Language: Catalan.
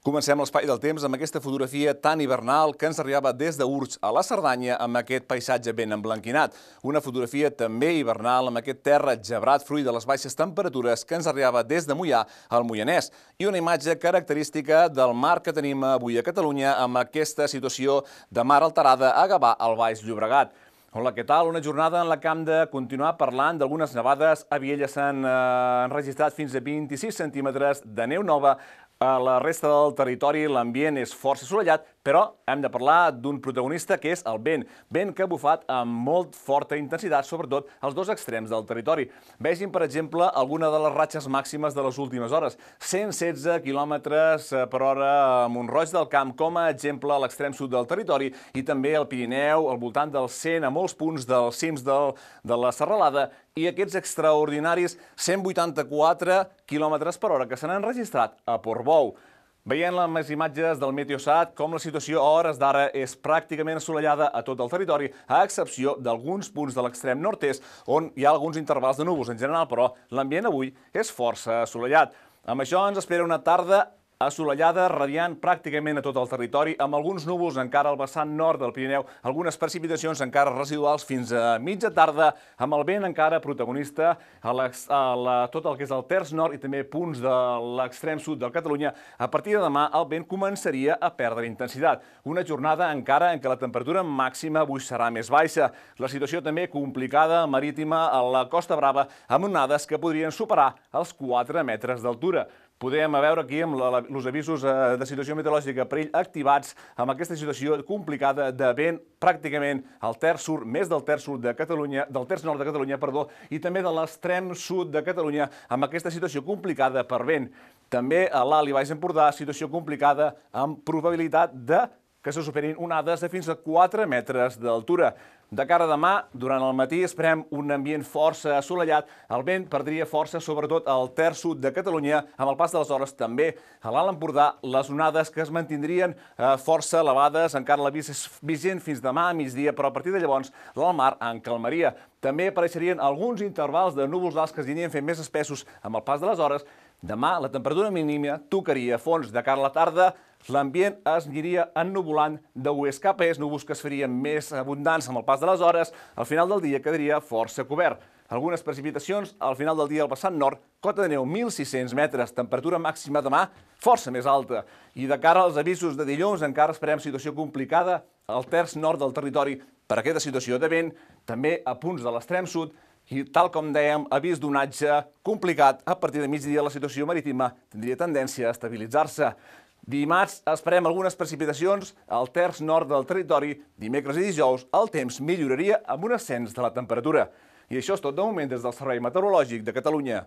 Comencem l'espai del temps amb aquesta fotografia tan hivernal que ens arribava des d'Urts a la Cerdanya amb aquest paisatge ben emblanquinat. Una fotografia també hivernal amb aquest terra gebrat fruit de les baixes temperatures que ens arribava des de Moià al Moianès. I una imatge característica del mar que tenim avui a Catalunya amb aquesta situació de mar alterada a Gavà, al Baix Llobregat. Hola, què tal? Una jornada en la que hem de continuar parlant d'algunes nevades. A Viella s'han enregistrat fins a 26 centímetres de neu nova. A la resta del territori l'ambient és força assolellat, però hem de parlar d'un protagonista que és el vent. Vent que ha bufat amb molt forta intensitat, sobretot als dos extrems del territori. Vegin, per exemple, alguna de les ratxes màximes de les últimes hores. 116 km per hora a Mont-roig del Camp, com a exemple a l'extrem sud del territori, i també al Pirineu, al voltant dels 100, a molts punts dels cims de la Serralada, i aquests extraordinaris 184 km per hora que s'han enregistrat a Portbou. Veient les imatges del Meteosat, com la situació a hores d'ara és pràcticament assolellada a tot el territori, a excepció d'alguns punts de l'extrem nord-est, on hi ha alguns intervals de núvols. En general, però, l'ambient avui és força assolellat. Amb això ens espera una tarda assolellada, radiant pràcticament a tot el territori, amb alguns núvols encara al vessant nord del Pirineu, algunes precipitacions encara residuals fins a mitja tarda, amb el vent encara protagonista a tot el que és el terç nord i també punts de l'extrem sud de Catalunya. A partir de demà el vent començaria a perdre intensitat. Una jornada encara en què la temperatura màxima avui serà més baixa. La situació també complicada marítima a la Costa Brava, amb onades que podrien superar els 4 metres d'altura. Podem veure aquí amb els avisos de situació meteorològica perill activats amb aquesta situació complicada de vent pràcticament al terç sud, més del terç sud de Catalunya, del terç nord de Catalunya, perdó, i també de l'extrem sud de Catalunya amb aquesta situació complicada per vent. També a l'Alt i Baix Empordà, situació complicada amb probabilitat que se superin onades de fins a 4 metres d'altura. De cara a demà, durant el matí, esperem un ambient força assolellat. El vent perdria força, sobretot al terç sud de Catalunya. Amb el pas de les hores, també a l'Alt Empordà, les onades que es mantindrien força elevades. Encara l'avís és vigent fins demà a migdia, però a partir de llavors l'alt mar en calmaria. També apareixerien alguns intervals de núvols alts que es anirien fent més espessos amb el pas de les hores. Demà la temperatura mínima tocaria fons. De cara a la tarda, l'ambient es aniria ennuvolant d'oest cap a est, núvols que es farien més abundants amb el pas de les hores. Al final del dia quedaria força cobert. Algunes precipitacions al final del dia al vessant nord, cota de neu 1.600 metres, temperatura màxima demà força més alta. I de cara als avisos de dilluns encara esperem situació complicada al terç nord del territori per aquesta situació de vent, també a punts de l'extrem sud, i tal com dèiem, avís d'onatge complicat. A partir de migdia la situació marítima tindria tendència a estabilitzar-se. Dimarts esperem algunes precipitacions al terç nord del territori. Dimecres i dijous el temps milloraria amb un ascens de la temperatura. I això és tot de moment des del Servei Meteorològic de Catalunya.